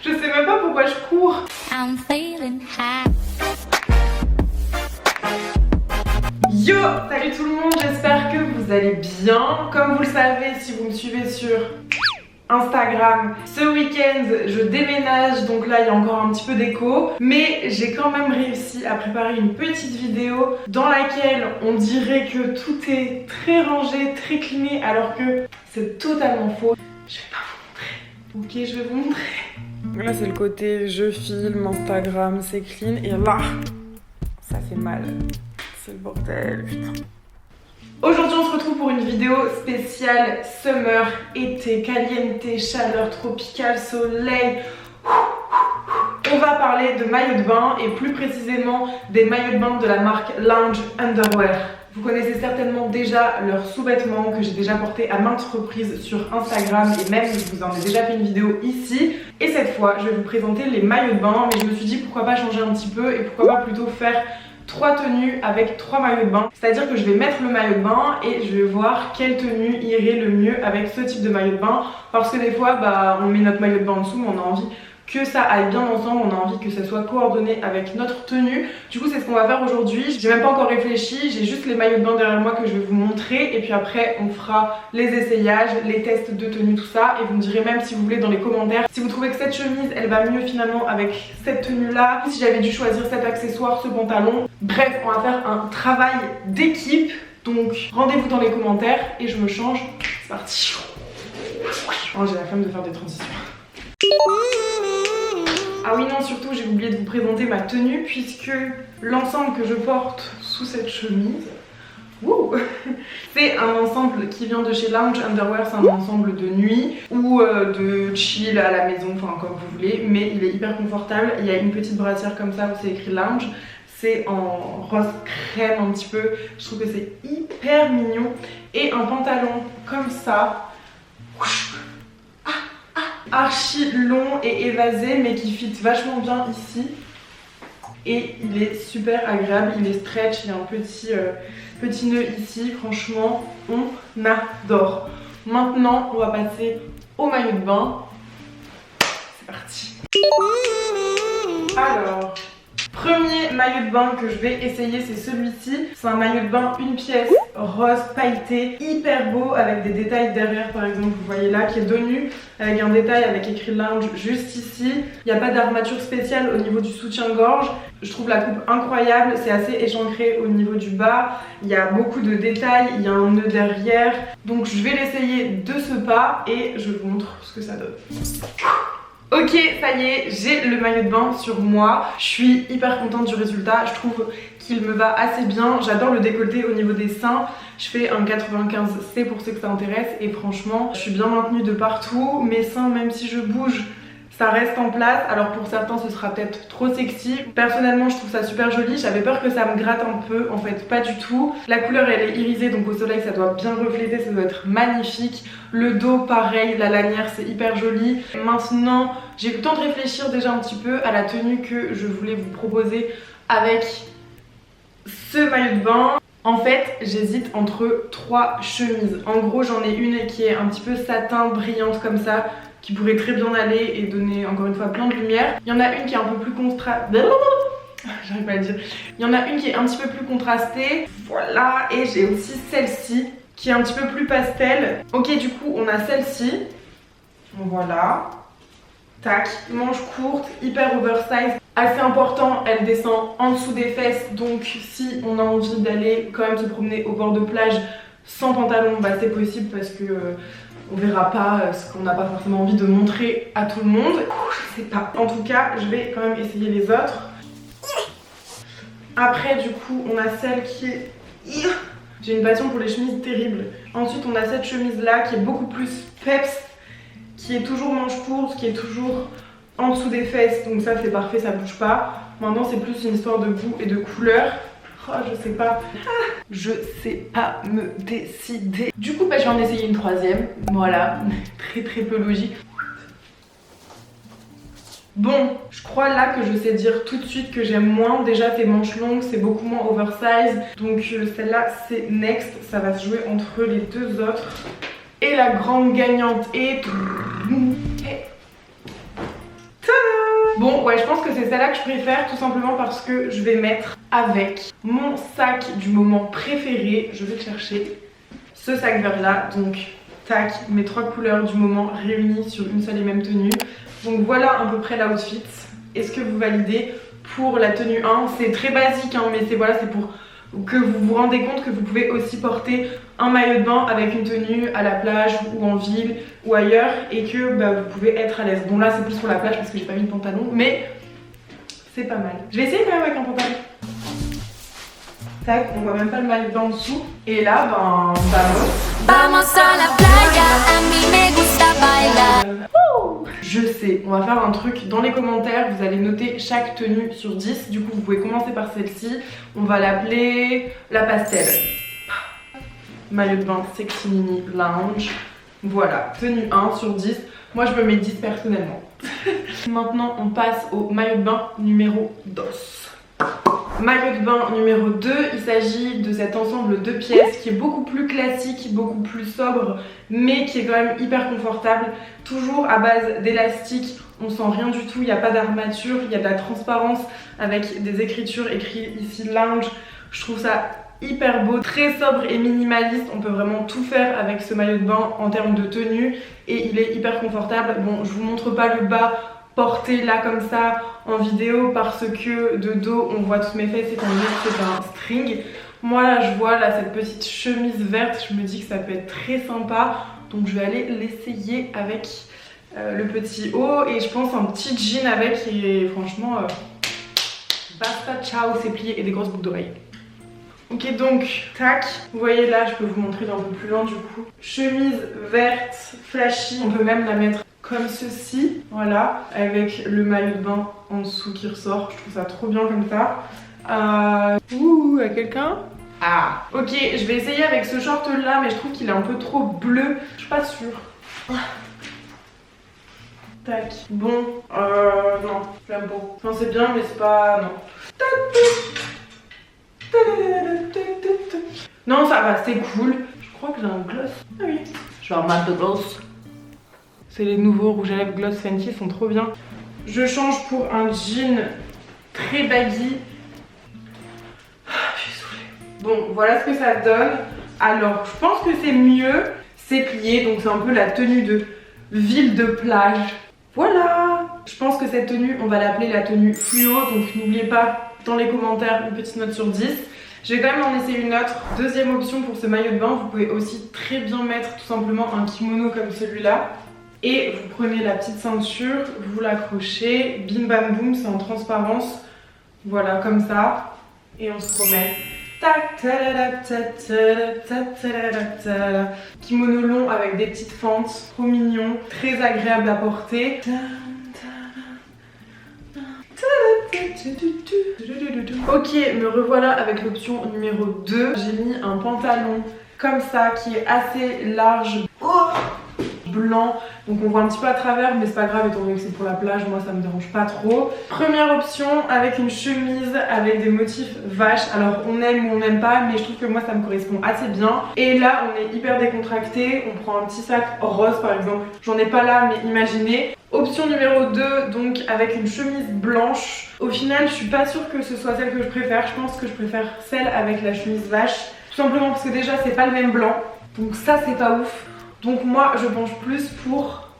Je sais même pas pourquoi je cours. I'm feeling high. Yo, salut tout le monde, j'espère que vous allez bien. Comme vous le savez, si vous me suivez sur Instagram, ce week-end je déménage, donc là il y a encore un petit peu d'écho, mais j'ai quand même réussi à préparer une petite vidéo dans laquelle on dirait que tout est très rangé, très cleané, alors que c'est totalement faux. Je vais pas vous montrer. Ok, je vais vous montrer. Là c'est le côté je filme, Instagram, c'est clean, et là ça fait mal. C'est le bordel, putain. Aujourd'hui on se retrouve pour une vidéo spéciale summer, été, caliente, chaleur tropicale, soleil. On va parler de maillots de bain et plus précisément des maillots de bain de la marque Lounge Underwear. Vous connaissez certainement déjà leurs sous-vêtements que j'ai déjà portés à maintes reprises sur Instagram et même je vous en ai déjà fait une vidéo ici. Et cette fois je vais vous présenter les maillots de bain, mais je me suis dit pourquoi pas changer un petit peu et pourquoi pas plutôt faire 3 tenues avec 3 maillots de bain. C'est-à-dire que je vais mettre le maillot de bain et je vais voir quelle tenue irait le mieux avec ce type de maillot de bain. Parce que des fois, on met notre maillot de bain en dessous, mais on a envie que ça aille bien ensemble, on a envie que ça soit coordonné avec notre tenue. Du coup, c'est ce qu'on va faire aujourd'hui. J'ai même pas encore réfléchi, j'ai juste les maillots de bain derrière moi que je vais vous montrer. Et puis après, on fera les essayages, les tests de tenue, tout ça. Et vous me direz même si vous voulez dans les commentaires si vous trouvez que cette chemise, elle va mieux finalement avec cette tenue-là. Si j'avais dû choisir cet accessoire, ce pantalon. Bref, on va faire un travail d'équipe. Donc, rendez-vous dans les commentaires et je me change. C'est parti. Oh, j'ai la flemme de faire des transitions. Ah oui non, surtout j'ai oublié de vous présenter ma tenue puisque l'ensemble que je porte sous cette chemise, c'est un ensemble qui vient de chez Lounge Underwear. C'est un ensemble de nuit ou de chill à la maison, enfin comme vous voulez, mais il est hyper confortable. Il y a une petite brassière comme ça où c'est écrit Lounge. C'est en rose crème un petit peu, je trouve que c'est hyper mignon. Et un pantalon comme ça, archi long et évasé mais qui fit vachement bien ici. Et il est super agréable, il est stretch, il y a un petit nœud ici, franchement on adore. Maintenant on va passer au maillot de bain. C'est parti. Alors, premier maillot de bain que je vais essayer, c'est celui-ci. C'est un maillot de bain une pièce rose pailleté, hyper beau avec des détails derrière, par exemple vous voyez là, qui est dos nu avec un détail avec écrit Lounge juste ici. Il n'y a pas d'armature spéciale au niveau du soutien-gorge. Je trouve la coupe incroyable, c'est assez échancré au niveau du bas. Il y a beaucoup de détails, il y a un nœud derrière. Donc je vais l'essayer de ce pas et je vous montre ce que ça donne. Ok, ça y est, j'ai le maillot de bain sur moi. Je suis hyper contente du résultat. Je trouve qu'il me va assez bien. J'adore le décolleté au niveau des seins. Je fais un 95C pour ceux que ça intéresse. Et franchement, je suis bien maintenue de partout. Mes seins, même si je bouge, ça reste en place. Alors pour certains, ce sera peut-être trop sexy. Personnellement, je trouve ça super joli. J'avais peur que ça me gratte un peu. En fait, pas du tout. La couleur, elle est irisée, donc au soleil, ça doit bien refléter. Ça doit être magnifique. Le dos, pareil. La lanière, c'est hyper joli. Maintenant, j'ai eu le temps de réfléchir déjà un petit peu à la tenue que je voulais vous proposer avec ce maillot de bain. En fait, j'hésite entre 3 chemises. En gros, j'en ai une qui est un petit peu satin, brillante comme ça, qui pourrait très bien aller et donner encore une fois plein de lumière. Il y en a une qui est un peu plus j'arrive pas à le dire. Il y en a une qui est un petit peu plus contrastée. Voilà, et j'ai aussi celle-ci qui est un petit peu plus pastel. Ok, du coup, on a celle-ci. Voilà. Tac, manche courte, hyper oversize. Assez important, elle descend en dessous des fesses. Donc si on a envie d'aller quand même se promener au bord de plage sans pantalon, c'est possible parce que on verra pas ce qu'on n'a pas forcément envie de montrer à tout le monde. Je sais pas. En tout cas, je vais quand même essayer les autres. Après, du coup, on a celle qui est... J'ai une passion pour les chemises terribles. Ensuite, on a cette chemise-là qui est beaucoup plus peps, qui est toujours manche courte, qui est toujours en dessous des fesses. Donc ça, c'est parfait, ça bouge pas. Maintenant, c'est plus une histoire de goût et de couleur. Oh, je sais pas. Je sais pas me décider. Du coup, je vais en essayer une troisième. Voilà, très peu logique. Bon, je crois là que je sais dire tout de suite que j'aime moins. Déjà, c'est manches longues, c'est beaucoup moins oversize. Donc celle-là, c'est next. Ça va se jouer entre les deux autres. Et la grande gagnante est... ouais, je pense que c'est celle-là que je préfère, tout simplement parce que je vais mettre avec mon sac du moment préféré. Je vais le chercher, ce sac vert là. Donc tac, mes 3 couleurs du moment réunies sur une seule et même tenue. Donc voilà à peu près l'outfit. Est-ce que vous validez? Pour la tenue 1, c'est très basique hein, mais c'est voilà, c'est pour que vous vous rendez compte que vous pouvez aussi porter un maillot de bain avec une tenue à la plage ou en ville ou ailleurs et que bah, vous pouvez être à l'aise. Bon là c'est plus pour la plage parce que j'ai pas mis de pantalon mais c'est pas mal. Je vais essayer quand même avec un pantalon. Tac, on voit même pas le maillot de bain en dessous. Et là, ben, Vamos a la playa, a mí me gusta bailar. Je sais, on va faire un truc dans les commentaires, vous allez noter chaque tenue sur 10. Du coup, vous pouvez commencer par celle-ci. On va l'appeler la pastel. Maillot de bain Sexy Mini Lounge. Voilà, tenue 1 sur 10. Moi, je me mets 10 personnellement. Maintenant, on passe au maillot de bain numéro 2. Maillot de bain numéro 2, il s'agit de cet ensemble de pièces qui est beaucoup plus classique, beaucoup plus sobre, mais qui est quand même hyper confortable. Toujours à base d'élastique, on sent rien du tout, il n'y a pas d'armature, il y a de la transparence avec des écritures écrites ici lounge. Je trouve ça hyper beau, très sobre et minimaliste. On peut vraiment tout faire avec ce maillot de bain en termes de tenue et il est hyper confortable. Bon, je vous montre pas le bas porté là comme ça en vidéo parce que de dos on voit toutes mes fesses étant donné que c'est un string. Moi là je vois là cette petite chemise verte, je me dis que ça peut être très sympa donc je vais aller l'essayer avec le petit haut et je pense un petit jean avec et franchement basta ciao, c'est plié et des grosses boucles d'oreilles. Ok donc tac, vous voyez là je peux vous montrer d'un peu plus loin du coup. Chemise verte flashy, on peut même la mettre comme ceci, voilà, avec le maillot de bain en dessous qui ressort. Je trouve ça trop bien comme ça. Ouh, à quelqu'un? Ah, ok, je vais essayer avec ce short là, mais je trouve qu'il est un peu trop bleu. Je suis pas sûre. Tac. Bon, non, j'aime pas. Enfin, c'est bien, mais c'est pas. Non. Non, ça va, c'est cool. Je crois que j'ai un gloss. Ah oui. Je vais remettre de gloss. C'est les nouveaux rouges à lèvres Gloss Fenty, ils sont trop bien. Je change pour un jean très baggy. Je suis soufflée. Bon, voilà ce que ça donne. Alors, je pense que c'est mieux. C'est plié, donc c'est un peu la tenue de ville de plage. Voilà. Je pense que cette tenue, on va l'appeler la tenue fluo. Donc n'oubliez pas dans les commentaires une petite note sur 10. Je vais quand même en essayer une autre. Deuxième option pour ce maillot de bain, vous pouvez aussi très bien mettre tout simplement un kimono comme celui-là. Et vous prenez la petite ceinture, vous l'accrochez, bim bam boum, c'est en transparence. Voilà, comme ça. Et on se promène. Tac, kimono long avec des petites fentes, trop mignon, très agréable à porter. Ok, me revoilà avec l'option numéro 2. J'ai mis un pantalon comme ça qui est assez large. Blanc, donc on voit un petit peu à travers mais c'est pas grave étant donné que c'est pour la plage, moi ça me dérange pas trop. Première option avec une chemise avec des motifs vaches, alors on aime ou on n'aime pas mais je trouve que moi ça me correspond assez bien. Et là on est hyper décontracté, on prend un petit sac rose par exemple, j'en ai pas là mais imaginez. Option numéro 2 donc avec une chemise blanche. Au final je suis pas sûre que ce soit celle que je préfère, je pense que je préfère celle avec la chemise vache. Tout simplement parce que déjà c'est pas le même blanc, donc ça c'est pas ouf. Donc moi je penche plus pour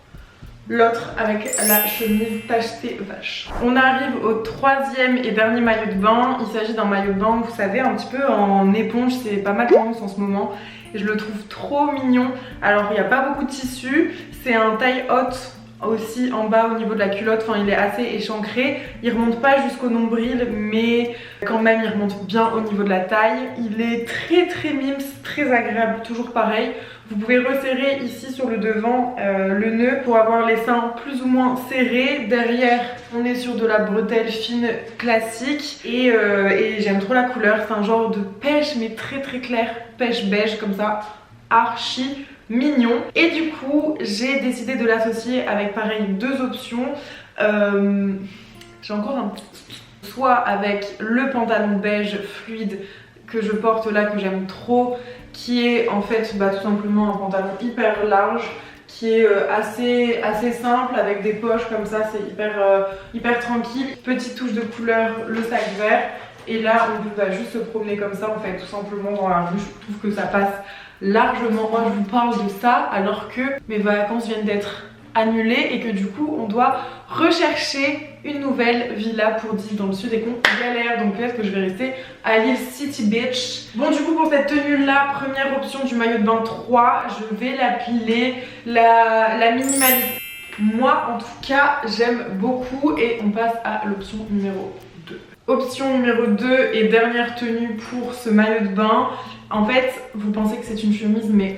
l'autre avec la chemise tachetée vache. On arrive au troisième et dernier maillot de bain. Il s'agit d'un maillot de bain, vous savez, un petit peu en éponge, c'est pas mal tendance en ce moment. Et je le trouve trop mignon. Alors il n'y a pas beaucoup de tissu, c'est un taille haute aussi en bas au niveau de la culotte, enfin il est assez échancré, il remonte pas jusqu'au nombril mais quand même il remonte bien au niveau de la taille, il est très mims, très agréable, toujours pareil. Vous pouvez resserrer ici sur le devant le nœud pour avoir les seins plus ou moins serrés. Derrière on est sur de la bretelle fine classique et j'aime trop la couleur, c'est un genre de pêche mais très clair, pêche beige comme ça, archi mignon. Et du coup j'ai décidé de l'associer avec pareil deux options. J'ai encore un soit avec le pantalon beige fluide que je porte là, que j'aime trop, qui est en fait tout simplement un pantalon hyper large qui est assez simple avec des poches comme ça, c'est hyper tranquille. Petite touche de couleur, le sac vert. Et là on peut juste se promener comme ça en fait, tout simplement dans la rue. Je trouve que ça passe largement. Moi je vous parle de ça alors que mes vacances viennent d'être annulées et que du coup on doit rechercher une nouvelle villa pour 10 dans le sud et qu'on galère. Donc peut-être que je vais rester à l'île City Beach. Bon, du coup pour cette tenue là, première option du maillot de bain 3, je vais l'appeler la minimaliste. Moi en tout cas j'aime beaucoup et on passe à l'option numéro 2. Option numéro 2 et dernière tenue pour ce maillot de bain. En fait vous pensez que c'est une chemise mais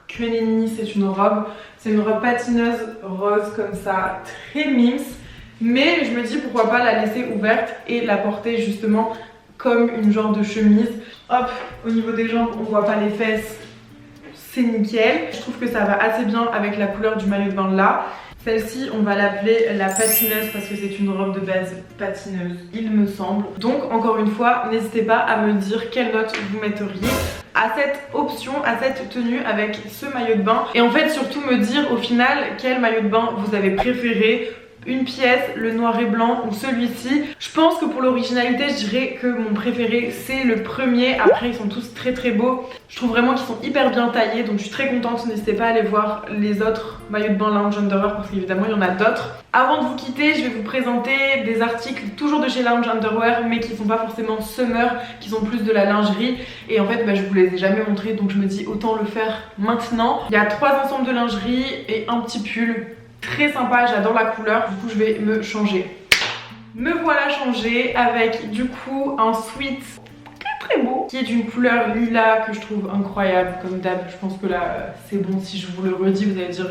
que nenni, c'est une robe. C'est une robe patineuse rose comme ça, très mims. Mais je me dis pourquoi pas la laisser ouverte et la porter justement comme une genre de chemise. Hop, au niveau des jambes on voit pas les fesses, c'est nickel. Je trouve que ça va assez bien avec la couleur du maillot de bain là. Celle-ci on va l'appeler la patineuse parce que c'est une robe de base patineuse il me semble. Donc encore une fois n'hésitez pas à me dire quelle note vous metteriez à cette option, à cette tenue avec ce maillot de bain. Et en fait surtout me dire au final quel maillot de bain vous avez préféré. Une pièce, le noir et blanc ou celui-ci. Je pense que pour l'originalité je dirais que mon préféré c'est le premier. Après ils sont tous très beaux. Je trouve vraiment qu'ils sont hyper bien taillés donc je suis très contente. N'hésitez pas à aller voir les autres maillots de bain Lounge Underwear parce qu'évidemment il y en a d'autres. Avant de vous quitter je vais vous présenter des articles toujours de chez Lounge Underwear mais qui sont pas forcément summer, qui sont plus de la lingerie. Et en fait je vous les ai jamais montrés donc je me dis autant le faire maintenant. Il y a 3 ensembles de lingerie et un petit pull. Très sympa, j'adore la couleur, du coup je vais me changer. Me voilà changée avec du coup un sweat très beau qui est d'une couleur lilas que je trouve incroyable comme d'hab. Je pense que là c'est bon, si je vous le redis vous allez dire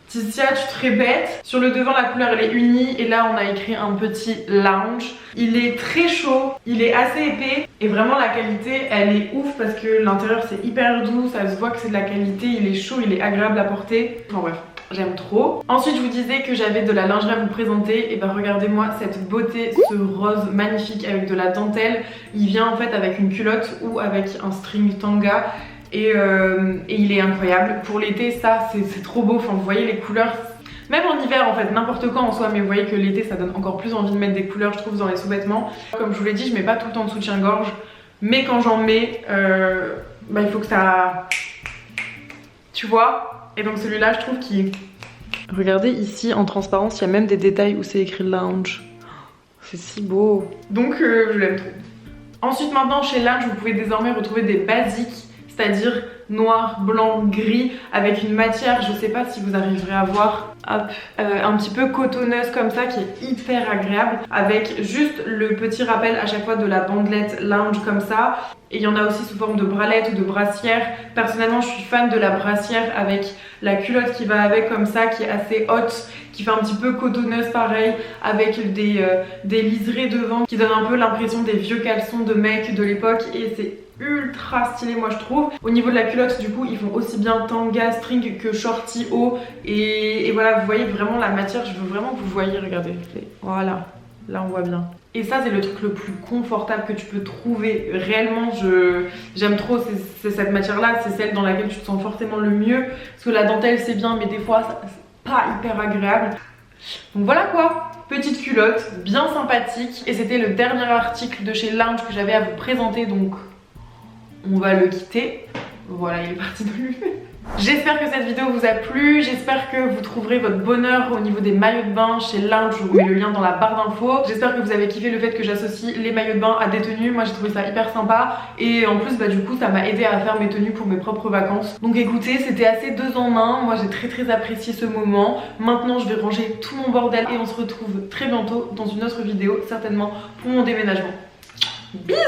Ticia tu te répètes. Sur le devant la couleur elle est unie et là on a écrit un petit lounge. Il est très chaud, il est assez épais et vraiment la qualité elle est ouf parce que l'intérieur c'est hyper doux, ça se voit que c'est de la qualité, il est chaud, il est agréable à porter. Enfin bref. J'aime trop. Ensuite je vous disais que j'avais de la lingerie à vous présenter. Et ben regardez-moi cette beauté, ce rose magnifique avec de la dentelle. Il vient en fait avec une culotte ou avec un string tanga. Et il est incroyable. Pour l'été ça c'est trop beau. Enfin vous voyez les couleurs. Même en hiver en fait, n'importe quand en soi, mais vous voyez que l'été ça donne encore plus envie de mettre des couleurs je trouve dans les sous-vêtements. Comme je vous l'ai dit, je mets pas tout le temps de soutien-gorge. Mais quand j'en mets, bah, il faut que ça... Tu vois. Et donc celui-là je trouve qu'il... Regardez ici en transparence, il y a même des détails où c'est écrit lounge. C'est si beau. Donc je l'aime trop. Ensuite maintenant chez Lounge vous pouvez désormais retrouver des basiques. C'est-à-dire noir, blanc, gris avec une matière, je sais pas si vous arriverez à voir, hop, un petit peu cotonneuse comme ça qui est hyper agréable avec juste le petit rappel à chaque fois de la bandelette Lounge comme ça. Et il y en a aussi sous forme de bralette ou de brassière. Personnellement je suis fan de la brassière avec la culotte qui va avec comme ça, qui est assez haute, qui fait un petit peu cotonneuse pareil, avec des liserés devant qui donnent un peu l'impression des vieux caleçons de mec de l'époque et c'est ultra stylé moi je trouve. Au niveau de la culotte du coup ils font aussi bien tanga, string que shorty haut et voilà vous voyez vraiment la matière, je veux vraiment que vous voyez, regardez, voilà, là on voit bien. Et ça c'est le truc le plus confortable que tu peux trouver réellement, j'aime trop, c'est cette matière là, c'est celle dans laquelle tu te sens forcément le mieux parce que la dentelle c'est bien mais des fois c'est pas hyper agréable. Donc voilà quoi, petite culotte bien sympathique et c'était le dernier article de chez Lounge que j'avais à vous présenter donc on va le quitter. Voilà, il est parti de lui. J'espère que cette vidéo vous a plu, j'espère que vous trouverez votre bonheur au niveau des maillots de bain chez Lounge, je vous mets le lien dans la barre d'infos. J'espère que vous avez kiffé le fait que j'associe les maillots de bain à des tenues, moi j'ai trouvé ça hyper sympa et en plus bah du coup ça m'a aidé à faire mes tenues pour mes propres vacances. Donc écoutez, c'était assez 2 en 1, moi j'ai très apprécié ce moment. Maintenant je vais ranger tout mon bordel et on se retrouve très bientôt dans une autre vidéo, certainement pour mon déménagement. Bisous.